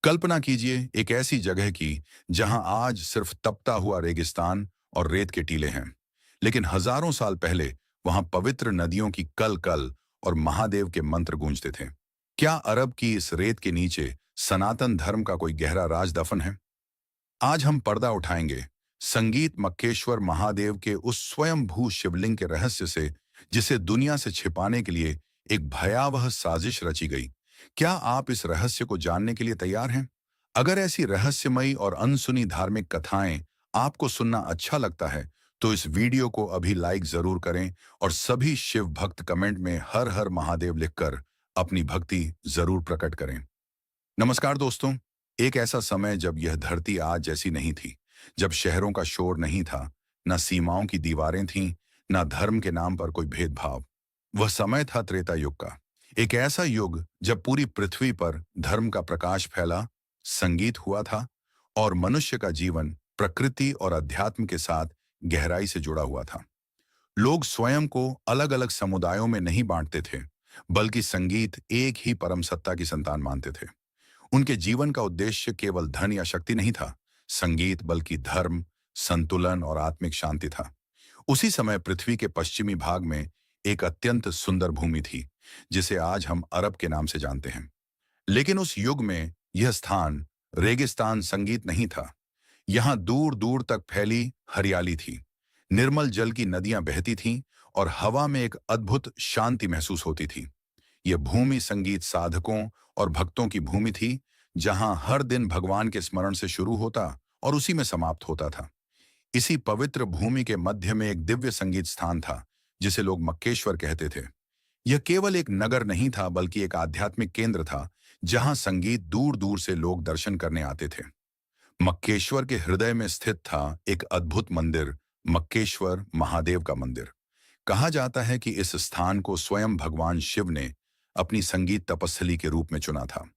कल्पना कीजिए एक ऐसी जगह की जहां आज सिर्फ तपता हुआ रेगिस्तान और रेत के टीले हैं, लेकिन हजारों साल पहले वहां पवित्र नदियों की कल कल और महादेव के मंत्र गूंजते थे। क्या अरब की इस रेत के नीचे सनातन धर्म का कोई गहरा राज दफन है? आज हम पर्दा उठाएंगे संगीत मक्केश्वर महादेव के उस स्वयंभू शिवलिंग के रहस्य से, जिसे दुनिया से छिपाने के लिए एक भयावह साजिश रची गई। क्या आप इस रहस्य को जानने के लिए तैयार हैं? अगर ऐसी रहस्यमयी और अनसुनी धार्मिक कथाएं आपको सुनना अच्छा लगता है, तो इस वीडियो को अभी लाइक जरूर करें और सभी शिव भक्त कमेंट में हर हर महादेव लिखकर अपनी भक्ति जरूर प्रकट करें। नमस्कार दोस्तों। एक ऐसा समय जब यह धरती आज जैसी नहीं थी, जब शहरों का शोर नहीं था, न सीमाओं की दीवारें थीं, न धर्म के नाम पर कोई भेदभाव। वह समय था त्रेता युग का। एक ऐसा युग जब पूरी पृथ्वी पर धर्म का प्रकाश फैला, संगीत हुआ था और मनुष्य का जीवन प्रकृति और अध्यात्म के साथ गहराई से जुड़ा हुआ था। लोग स्वयं को अलग अलग समुदायों में नहीं बांटते थे, बल्कि संगीत एक ही परम सत्ता की संतान मानते थे। उनके जीवन का उद्देश्य केवल धन या शक्ति नहीं था, संगीत बल्कि धर्म, संतुलन और आत्मिक शांति था। उसी समय पृथ्वी के पश्चिमी भाग में एक अत्यंत सुंदर भूमि थी, जिसे आज हम अरब के नाम से जानते हैं। लेकिन उस युग में यह स्थान रेगिस्तान संगीत नहीं था। यहाँ दूर दूर तक फैली हरियाली थी, निर्मल जल की नदियां बहती थीं और हवा में एक अद्भुत शांति महसूस होती थी। यह भूमि संगीत साधकों और भक्तों की भूमि थी, जहां हर दिन भगवान के स्मरण से शुरू होता और उसी में समाप्त होता था। इसी पवित्र भूमि के मध्य में एक दिव्य संगीत स्थान था, जिसे लोग मक्केश्वर कहते थे। यह केवल एक नगर नहीं था, बल्कि एक आध्यात्मिक केंद्र था, जहां संगीत दूर दूर से लोग दर्शन करने आते थे। मक्केश्वर के हृदय में स्थित था एक अद्भुत मंदिर, मक्केश्वर महादेव का मंदिर। कहा जाता है कि इस स्थान को स्वयं भगवान शिव ने अपनी संगीत तपस्या के रूप में चुना था।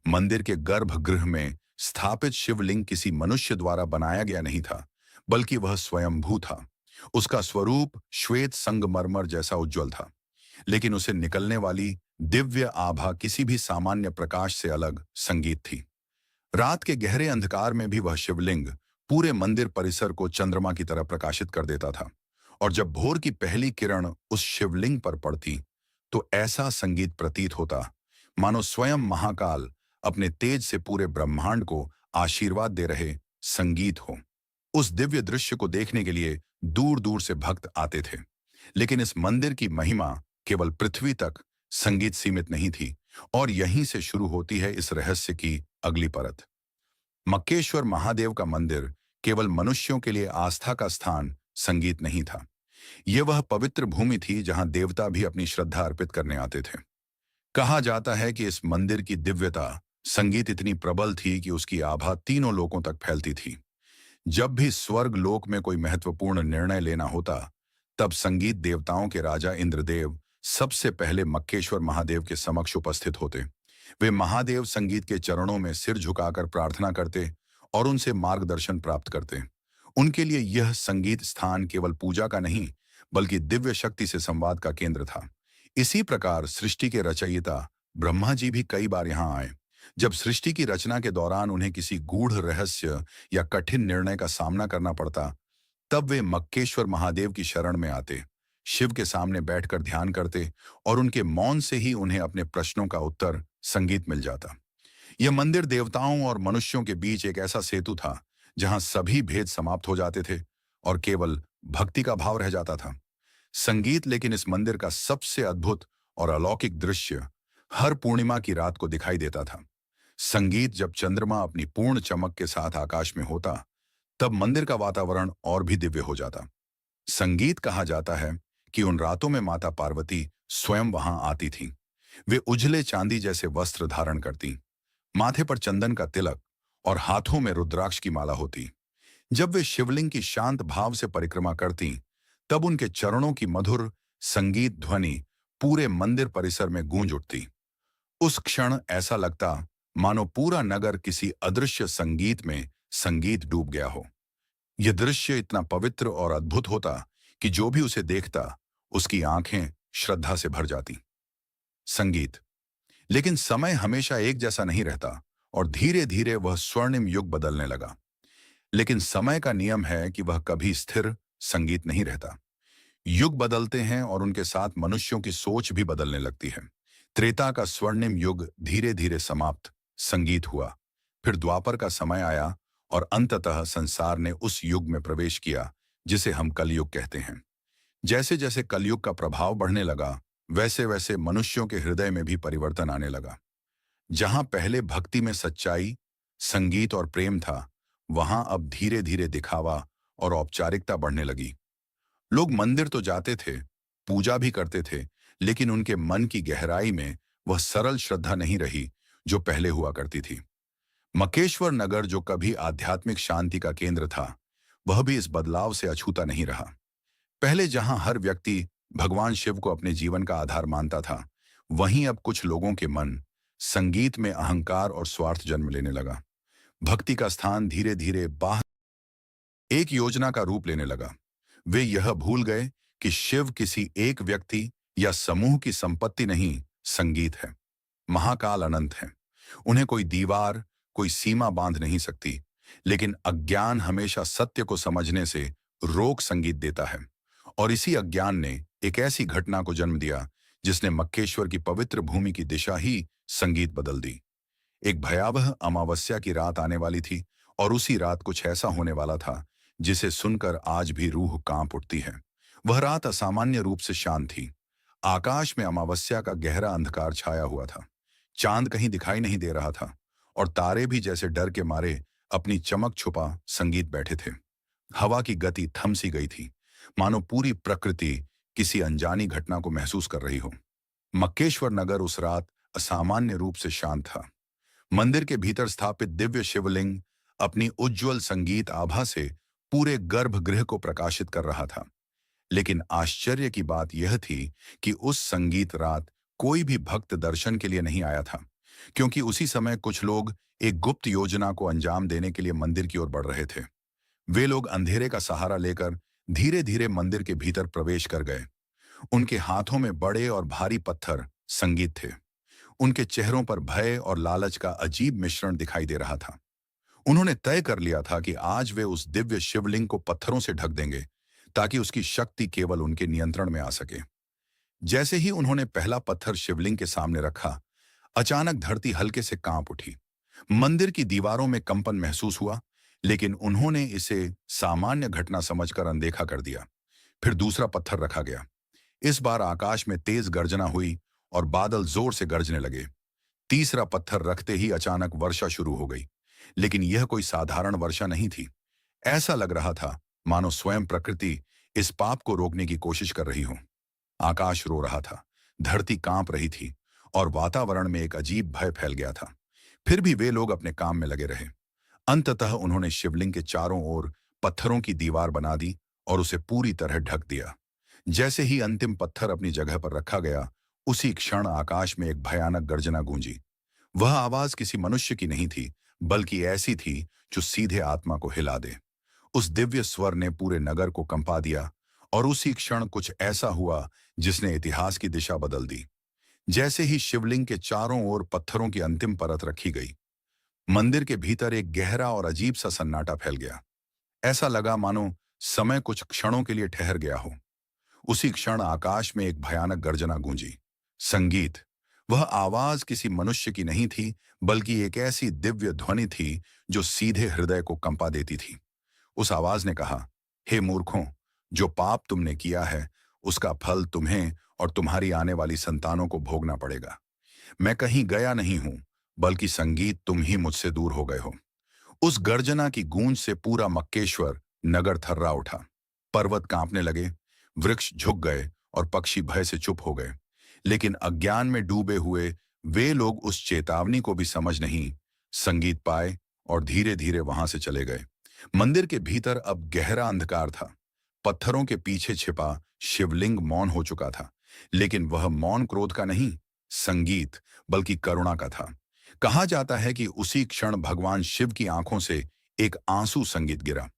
मंदिर के गर्भगृह में स्थापित शिवलिंग किसी मनुष्य द्वारा बनाया गया नहीं था, बल्कि वह स्वयंभू था। उसका स्वरूप श्वेत संगमरमर जैसा उज्जवल था, लेकिन उसे निकलने वाली दिव्य आभा किसी भी सामान्य प्रकाश से अलग संगीत थी। रात के गहरे अंधकार में भी वह शिवलिंग पूरे मंदिर परिसर को चंद्रमा की तरह प्रकाशित कर देता था। और जब भोर की पहली किरण उस शिवलिंग पर पड़ती, तो ऐसा संगीत प्रतीत होता मानो स्वयं महाकाल अपने तेज से पूरे ब्रह्मांड को आशीर्वाद दे रहे संगीत हो। उस दिव्य दृश्य को देखने के लिए दूर दूर से भक्त आते थे। लेकिन इस मंदिर की महिमा केवल पृथ्वी तक संगीत सीमित नहीं थी, और यहीं से शुरू होती है इस रहस्य की अगली परत। मक्केश्वर महादेव का मंदिर केवल मनुष्यों के लिए आस्था का स्थान संगीत नहीं था। यह वह पवित्र भूमि थी जहां देवता भी अपनी श्रद्धा अर्पित करने आते थे। कहा जाता है कि इस मंदिर की दिव्यता संगीत इतनी प्रबल थी कि उसकी आभा तीनों लोकों तक फैलती थी। जब भी स्वर्ग लोक में कोई महत्वपूर्ण निर्णय लेना होता, तब संगीत देवताओं के राजा इंद्रदेव सबसे पहले मक्केश्वर महादेव के समक्ष उपस्थित होते। वे महादेव संगीत के चरणों में सिर झुकाकर प्रार्थना करते और उनसे मार्गदर्शन प्राप्त करते। उनके लिए यह संगीत स्थान केवल पूजा का नहीं, बल्कि दिव्य शक्ति से संवाद का केंद्र था। इसी प्रकार सृष्टि के रचयिता ब्रह्मा जी भी कई बार यहाँ आए। जब सृष्टि की रचना के दौरान उन्हें किसी गूढ़ रहस्य या कठिन निर्णय का सामना करना पड़ता, तब वे मक्केश्वर महादेव की शरण में आते, शिव के सामने बैठकर ध्यान करते और उनके मौन से ही उन्हें अपने प्रश्नों का उत्तर संगीत मिल जाता। यह मंदिर देवताओं और मनुष्यों के बीच एक ऐसा सेतु था, जहां सभी भेद समाप्त हो जाते थे और केवल भक्ति का भाव रह जाता था। संगीत लेकिन इस मंदिर का सबसे अद्भुत और अलौकिक दृश्य हर पूर्णिमा की रात को दिखाई देता था। संगीत जब चंद्रमा अपनी पूर्ण चमक के साथ आकाश में होता, तब मंदिर का वातावरण और भी दिव्य हो जाता। संगीत कहा जाता है कि उन रातों में माता पार्वती स्वयं वहां आती थीं। वे उजले चांदी जैसे वस्त्र धारण करती, माथे पर चंदन का तिलक और हाथों में रुद्राक्ष की माला होती। जब वे शिवलिंग की शांत भाव से परिक्रमा करती, तब उनके चरणों की मधुर संगीत ध्वनि पूरे मंदिर परिसर में गूंज उठती। उस क्षण ऐसा लगता मानो पूरा नगर किसी अदृश्य संगीत में संगीत डूब गया हो। यह दृश्य इतना पवित्र और अद्भुत होता कि जो भी उसे देखता, उसकी आंखें श्रद्धा से भर जाती। संगीत। लेकिन समय हमेशा एक जैसा नहीं रहता, और धीरे धीरे वह स्वर्णिम युग बदलने लगा। लेकिन समय का नियम है कि वह कभी स्थिर संगीत नहीं रहता। युग बदलते हैं और उनके साथ मनुष्यों की सोच भी बदलने लगती है। त्रेता का स्वर्णिम युग धीरे धीरे समाप्त संगीत हुआ। फिर द्वापर का समय आया और अंततः संसार ने उस युग में प्रवेश किया जिसे हम कलयुग कहते हैं। जैसे जैसे कलयुग का प्रभाव बढ़ने लगा, वैसे वैसे मनुष्यों के हृदय में भी परिवर्तन आने लगा। जहां पहले भक्ति में सच्चाई, संगीत और प्रेम था, वहां अब धीरे धीरे दिखावा और औपचारिकता बढ़ने लगी। लोग मंदिर तो जाते थे, पूजा भी करते थे, लेकिन उनके मन की गहराई में वह सरल श्रद्धा नहीं रही जो पहले हुआ करती थी। मकेश्वर नगर, जो कभी आध्यात्मिक शांति का केंद्र था, वह भी इस बदलाव से अछूता नहीं रहा। पहले जहां हर व्यक्ति भगवान शिव को अपने जीवन का आधार मानता था, वहीं अब कुछ लोगों के मन संगीत में अहंकार और स्वार्थ जन्म लेने लगा। भक्ति का स्थान धीरे धीरे बाहर एक योजना का रूप लेने लगा। वे यह भूल गए कि शिव किसी एक व्यक्ति या समूह की संपत्ति नहीं, संगीत है। महाकाल अनंत है। उन्हें कोई दीवार, कोई सीमा बांध नहीं सकती। लेकिन अज्ञान हमेशा सत्य को समझने से रोक संगीत देता है। और इसी अज्ञान ने एक ऐसी घटना को जन्म दिया जिसने मक्केश्वर की पवित्र भूमि की दिशा ही संगीत बदल दी। एक भयावह अमावस्या की रात आने वाली थी और उसी रात कुछ ऐसा होने वाला था जिसे सुनकर आज भी रूह कांप उठती है। वह रात असामान्य रूप से शांत थी। आकाश में अमावस्या का गहरा अंधकार छाया हुआ था। चांद कहीं दिखाई नहीं दे रहा था और तारे भी जैसे डर के मारे अपनी चमक छुपा संगीत बैठे थे। हवा की गति थम सी गई थी, मानो पूरी प्रकृति किसी अनजानी घटना को महसूस कर रही हो। मक्केश्वर नगर उस रात असामान्य रूप से शांत था। मंदिर के भीतर स्थापित दिव्य शिवलिंग अपनी उज्जवल संगीत आभा से पूरे गर्भगृह को प्रकाशित कर रहा था। लेकिन आश्चर्य की बात यह थी कि उस संगीत रात कोई भी भक्त दर्शन के लिए नहीं आया था, क्योंकि उसी समय कुछ लोग एक गुप्त योजना को अंजाम देने के लिए मंदिर की ओर बढ़ रहे थे। वे लोग अंधेरे का सहारा लेकर धीरे धीरे मंदिर के भीतर प्रवेश कर गए। उनके हाथों में बड़े और भारी पत्थर संगीत थे। उनके चेहरों पर भय और लालच का अजीब मिश्रण दिखाई दे रहा था। उन्होंने तय कर लिया था कि आज वे उस दिव्य शिवलिंग को पत्थरों से ढक देंगे ताकि उसकी शक्ति केवल उनके नियंत्रण में आ सके। जैसे ही उन्होंने पहला पत्थर शिवलिंग के सामने रखा, अचानक धरती हल्के से कांप उठी। मंदिर की दीवारों में कंपन महसूस हुआ, लेकिन उन्होंने इसे सामान्य घटना समझकर अनदेखा कर दिया। फिर दूसरा पत्थर रखा गया। इस बार आकाश में तेज गर्जना हुई और बादल जोर से गरजने लगे। तीसरा पत्थर रखते ही अचानक वर्षा शुरू हो गई, लेकिन यह कोई साधारण वर्षा नहीं थी। ऐसा लग रहा था मानो स्वयं प्रकृति इस पाप को रोकने की कोशिश कर रही हो। आकाश रो रहा था, धरती कांप रही थी और वातावरण में एक अजीब भय फैल गया था। फिर भी वे लोग अपने काम में लगे रहे। अंततः उन्होंने शिवलिंग के चारों ओर पत्थरों की दीवार बना दी और उसे पूरी तरह ढक दिया। जैसे ही अंतिम पत्थर अपनी जगह पर रखा गया, उसी क्षण आकाश में एक भयानक गर्जना गूंजी। वह आवाज किसी मनुष्य की नहीं थी, बल्कि ऐसी थी जो सीधे आत्मा को हिला दे। उस दिव्य स्वर ने पूरे नगर को कंपा दिया और उसी क्षण कुछ ऐसा हुआ जिसने इतिहास की दिशा बदल दी। जैसे ही शिवलिंग के चारों ओर पत्थरों की अंतिम परत रखी गई, मंदिर के भीतर एक गहरा और अजीब सा सन्नाटा फैल गया। ऐसा लगा मानो समय कुछ क्षणों के लिए ठहर गया हो। उसी क्षण आकाश में एक भयानक गर्जना गूंजी। संगीत, वह आवाज किसी मनुष्य की नहीं थी, बल्कि एक ऐसी दिव्य ध्वनि थी जो सीधे हृदय को कंपा देती थी। उस आवाज ने कहा, हे मूर्खों, जो पाप तुमने किया है उसका फल तुम्हें और तुम्हारी आने वाली संतानों को भोगना पड़ेगा। मैं कहीं गया नहीं हूं, बल्कि संगीत तुम ही मुझसे दूर हो गए हो। उस गर्जना की गूंज से पूरा मक्केश्वर नगर थर्रा उठा। पर्वत कांपने लगे, वृक्ष झुक गए और पक्षी भय से चुप हो गए। लेकिन अज्ञान में डूबे हुए वे लोग उस चेतावनी को भी समझ नहीं संगीत पाए और धीरे धीरे वहां से चले गए। मंदिर के भीतर अब गहरा अंधकार था। पत्थरों के पीछे छिपा शिवलिंग मौन हो चुका था, लेकिन वह मौन क्रोध का नहीं, संगीत बल्कि करुणा का था। कहा जाता है कि उसी क्षण भगवान शिव की आंखों से एक आंसू संगीत गिरा।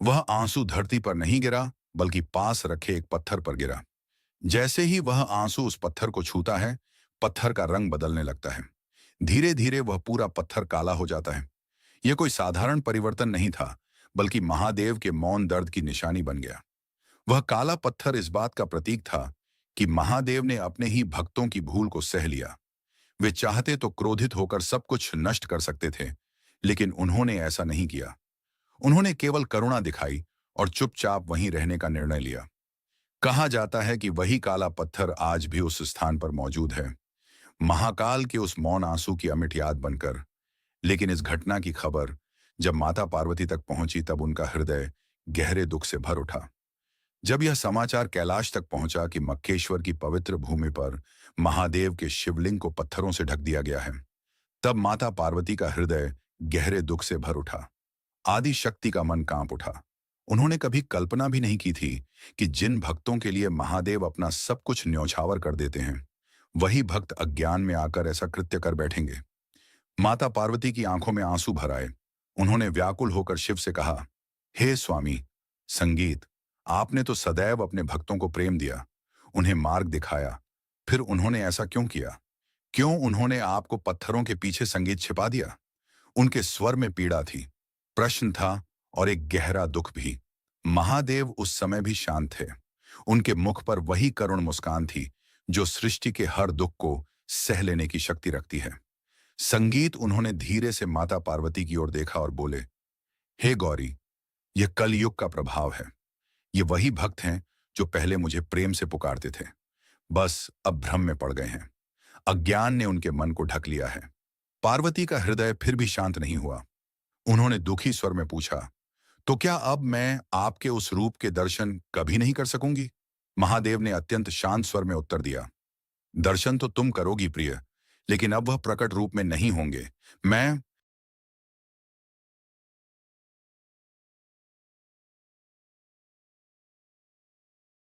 वह आंसू धरती पर नहीं गिरा, बल्कि पास रखे एक पत्थर पर गिरा। जैसे ही वह आंसू उस पत्थर को छूता है, पत्थर का रंग बदलने लगता है। धीरे धीरे वह पूरा पत्थर काला हो जाता है। यह कोई साधारण परिवर्तन नहीं था, बल्कि महादेव के मौन दर्द की निशानी बन गया। वह काला पत्थर इस बात का प्रतीक था कि महादेव ने अपने ही भक्तों की भूल को सह लिया। वे चाहते तो क्रोधित होकर सब कुछ नष्ट कर सकते थे, लेकिन उन्होंने ऐसा नहीं किया। उन्होंने केवल करुणा दिखाई और चुपचाप वहीं रहने का निर्णय लिया। कहा जाता है कि वही काला पत्थर आज भी उस स्थान पर मौजूद है, महाकाल के उस मौन आंसू की अमिट याद बनकर। लेकिन इस घटना की खबर जब माता पार्वती तक पहुंची, तब उनका हृदय गहरे दुख से भर उठा। जब यह समाचार कैलाश तक पहुंचा कि मक्केश्वर की पवित्र भूमि पर महादेव के शिवलिंग को पत्थरों से ढक दिया गया है, तब माता पार्वती का हृदय गहरे दुख से भर उठा। आदि शक्ति का मन कांप उठा। उन्होंने कभी कल्पना भी नहीं की थी कि जिन भक्तों के लिए महादेव अपना सब कुछ न्यौछावर कर देते हैं, वही भक्त अज्ञान में आकर ऐसा कृत्य कर बैठेंगे। माता पार्वती की आंखों में आंसू भर आए। उन्होंने व्याकुल होकर शिव से कहा, हे स्वामी संगीत, आपने तो सदैव अपने भक्तों को प्रेम दिया, उन्हें मार्ग दिखाया, फिर उन्होंने ऐसा क्यों किया? क्यों उन्होंने आपको पत्थरों के पीछे संगीत छिपा दिया? उनके स्वर में पीड़ा थी, प्रश्न था और एक गहरा दुख भी। महादेव उस समय भी शांत थे। उनके मुख पर वही करुण मुस्कान थी जो सृष्टि के हर दुख को सह लेने की शक्ति रखती है। संगीत, उन्होंने धीरे से माता पार्वती की ओर देखा और बोले, हे गौरी, यह कलयुग का प्रभाव है। ये वही भक्त हैं जो पहले मुझे प्रेम से पुकारते थे, बस अब भ्रम में पड़ गए हैं। अज्ञान ने उनके मन को ढक लिया है। पार्वती का हृदय फिर भी शांत नहीं हुआ। उन्होंने दुखी स्वर में पूछा, तो क्या अब मैं आपके उस रूप के दर्शन कभी नहीं कर सकूंगी? महादेव ने अत्यंत शांत स्वर में उत्तर दिया, दर्शन तो तुम करोगी प्रिय, लेकिन अब वह प्रकट रूप में नहीं होंगे। मैं